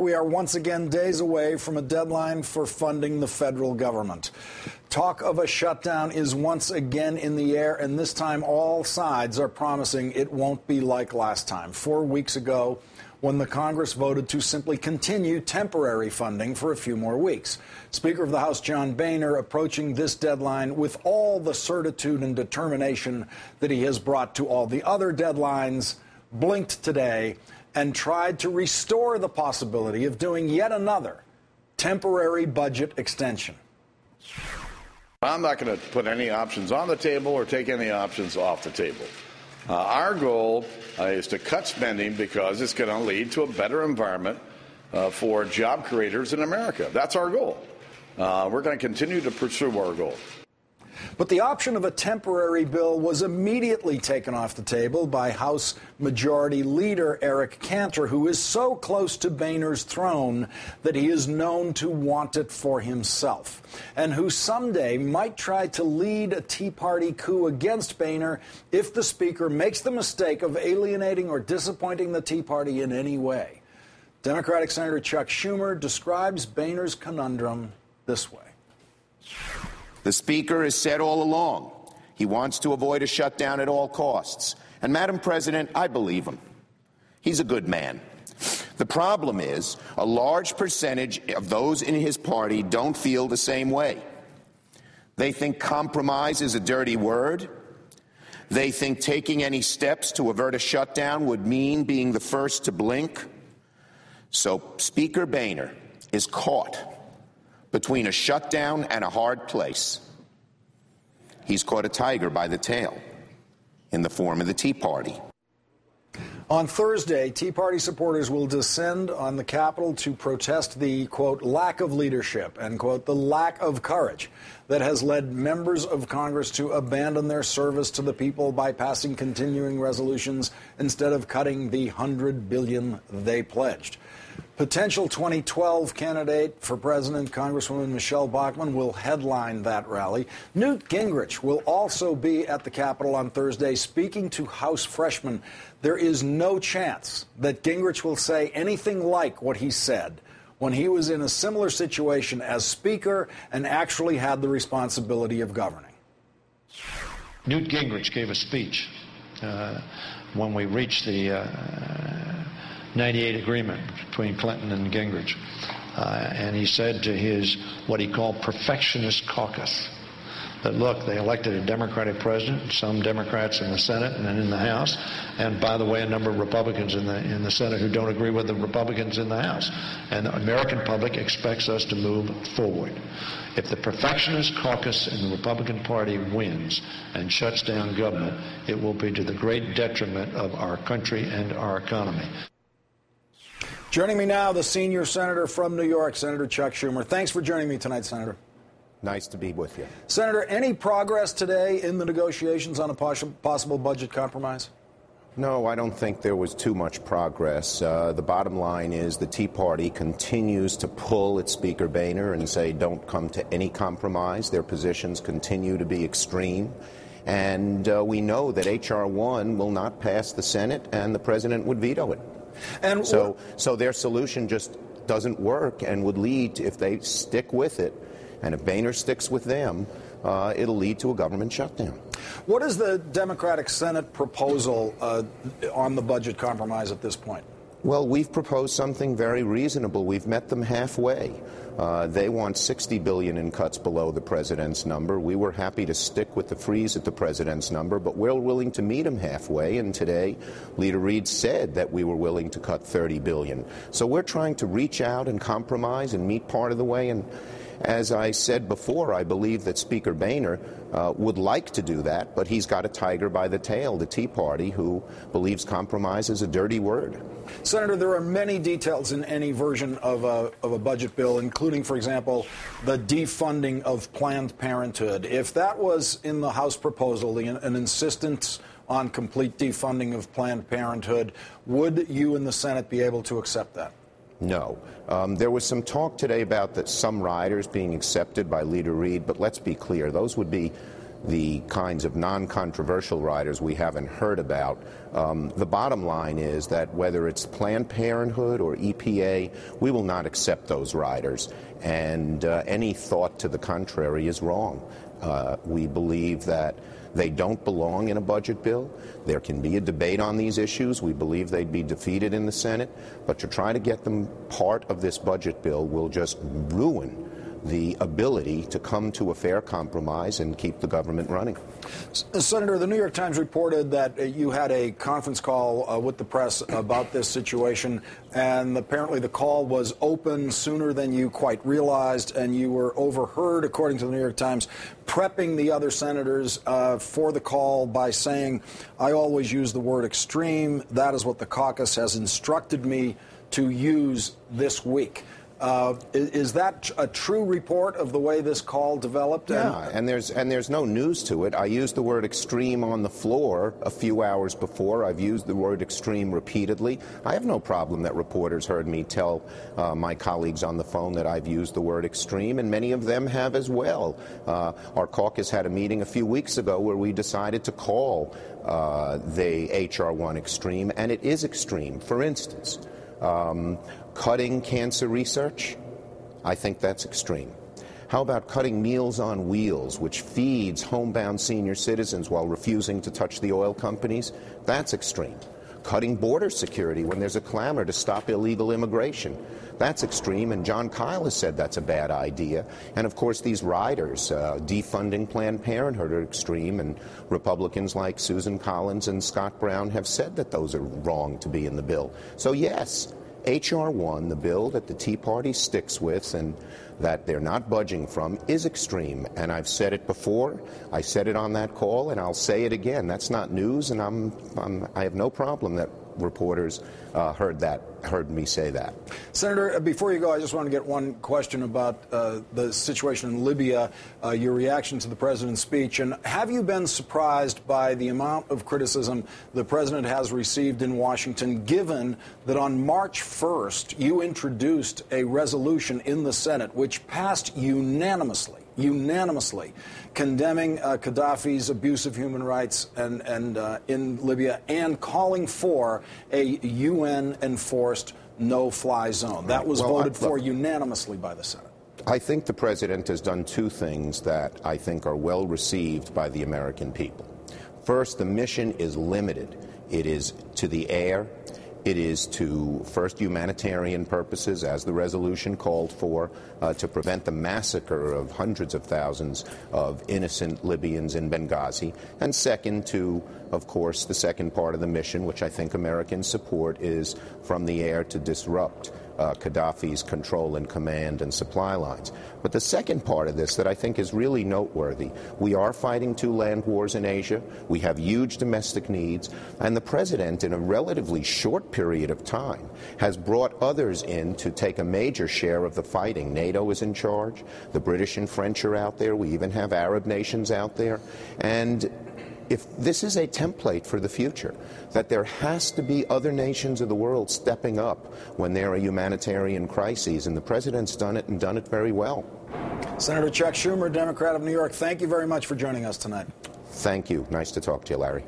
We are once again days away from a deadline for funding the federal government. Talk of a shutdown is once again in the air, and this time all sides are promising it won't be like last time, 4 weeks ago, when the Congress voted to simply continue temporary funding for a few more weeks. Speaker of the House John Boehner approaching this deadline with all the certitude and determination that he has brought to all the other deadlines, blinked today and tried to restore the possibility of doing yet another temporary budget extension. I'm not going to put any options on the table or take any options off the table. Our goal is to cut spending because it's going to lead to a better environment for job creators in America. That's our goal. We're going to continue to pursue our goal. But the option of a temporary bill was immediately taken off the table by House Majority Leader Eric Cantor, who is so close to Boehner's throne that he is known to want it for himself, and who someday might try to lead a Tea Party coup against Boehner if the Speaker makes the mistake of alienating or disappointing the Tea Party in any way. Democratic Senator Chuck Schumer describes Boehner's conundrum this way. The Speaker has said all along he wants to avoid a shutdown at all costs. And, Madam President, I believe him. He's a good man. The problem is a large percentage of those in his party don't feel the same way. They think compromise is a dirty word. They think taking any steps to avert a shutdown would mean being the first to blink. So Speaker Boehner is caught between a shutdown and a hard place. He's caught a tiger by the tail in the form of the Tea Party. On Thursday, Tea Party supporters will descend on the Capitol to protest the, quote, lack of leadership and, quote, the lack of courage that has led members of Congress to abandon their service to the people by passing continuing resolutions instead of cutting the $100 billion they pledged. Potential 2012 candidate for president, Congresswoman Michelle Bachmann, will headline that rally. Newt Gingrich will also be at the Capitol on Thursday speaking to House freshmen. There is no chance that Gingrich will say anything like what he said when he was in a similar situation as Speaker and actually had the responsibility of governing. Newt Gingrich gave a speech when we reached the 98 agreement between Clinton and Gingrich. And he said to his, what he called perfectionist caucus, that look, they elected a Democratic president, some Democrats in the Senate and in the House, and by the way, a number of Republicans in the Senate who don't agree with the Republicans in the House. And the American public expects us to move forward. If the perfectionist caucus in the Republican Party wins and shuts down government, it will be to the great detriment of our country and our economy. Joining me now, the senior senator from New York, Senator Chuck Schumer. Thanks for joining me tonight, Senator. Nice to be with you. Senator, any progress today in the negotiations on a possible budget compromise? No, I don't think there was too much progress. The bottom line is the Tea Party continues to pull at Speaker Boehner and say don't come to any compromise. Their positions continue to be extreme. And we know that H.R. 1 will not pass the Senate and the president would veto it. And so their solution just doesn't work and would lead to, if they stick with it, and if Boehner sticks with them, it'll lead to a government shutdown. What is the Democratic Senate proposal on the budget compromise at this point? Well, we've proposed something very reasonable. We've met them halfway. They want $60 billion in cuts below the president's number. We were happy to stick with the freeze at the president's number, but we're willing to meet him halfway. And today, Leader Reid said that we were willing to cut $30 billion. So we're trying to reach out and compromise and meet part of the way. And as I said before, I believe that Speaker Boehner would like to do that, but he's got a tiger by the tail, the Tea Party, who believes compromise is a dirty word. Senator, there are many details in any version of a budget bill, including, for example, the defunding of Planned Parenthood. If that was in the House proposal, an insistence on complete defunding of Planned Parenthood, would you in the Senate be able to accept that? No. There was some talk today about some riders being accepted by Leader Reid, but let's be clear, those would be the kinds of non-controversial riders we haven't heard about. The bottom line is that whether it's Planned Parenthood or EPA, we will not accept those riders. And any thought to the contrary is wrong. We believe that they don't belong in a budget bill. There can be a debate on these issues. We believe they'd be defeated in the Senate. But to try to get them part of this budget bill will just ruin the ability to come to a fair compromise and keep the government running. Senator, the New York Times reported that you had a conference call with the press about this situation, and apparently the call was open sooner than you quite realized, and you were overheard, according to the New York Times, prepping the other senators for the call by saying, "I always use the word extreme. That is what the caucus has instructed me to use this week." Is that a true report of the way this call developed? Yeah, and there's no news to it. I used the word extreme on the floor a few hours before. I've used the word extreme repeatedly. I have no problem that reporters heard me tell my colleagues on the phone that I've used the word extreme, and many of them have as well. Our caucus had a meeting a few weeks ago where we decided to call the H.R. 1 extreme, and it is extreme. For instance, cutting cancer research, I think that's extreme. How about cutting Meals on Wheels, which feeds homebound senior citizens while refusing to touch the oil companies? That's extreme. Cutting border security when there's a clamor to stop illegal immigration. That's extreme, and John Kyle has said that's a bad idea. And, of course, these riders, defunding Planned Parenthood, are extreme, and Republicans like Susan Collins and Scott Brown have said that those are wrong to be in the bill. So, yes, H.R. 1, the bill that the Tea Party sticks with and that they're not budging from, is extreme. And I've said it before. I said it on that call, and I'll say it again. That's not news, and I have no problem that reporters heard me say that. Senator, before you go, I just want to get one question about the situation in Libya, your reaction to the president's speech. And have you been surprised by the amount of criticism the president has received in Washington, given that on March 1st you introduced a resolution in the Senate which passed unanimously condemning Gaddafi's abuse of human rights and in Libya, and calling for a UN-enforced no-fly zone? That was voted for unanimously by the Senate. I think the president has done two things that I think are well received by the American people. First, the mission is limited. It is to the air. It is to, first, humanitarian purposes, as the resolution called for, to prevent the massacre of hundreds of thousands of innocent Libyans in Benghazi. And second, to, of course, the second part of the mission, which I think Americans support, is from the air to disrupt Gaddafi's control and command and supply lines. But the second part of this that I think is really noteworthy, we are fighting two land wars in Asia. We have huge domestic needs. And the president, in a relatively short period of time, has brought others in to take a major share of the fighting. NATO is in charge. The British and French are out there. We even have Arab nations out there. And if this is a template for the future, that there has to be other nations of the world stepping up when there are humanitarian crises, and the president's done it and done it very well. Senator Chuck Schumer, Democrat of New York, thank you very much for joining us tonight. Thank you. Nice to talk to you, Larry.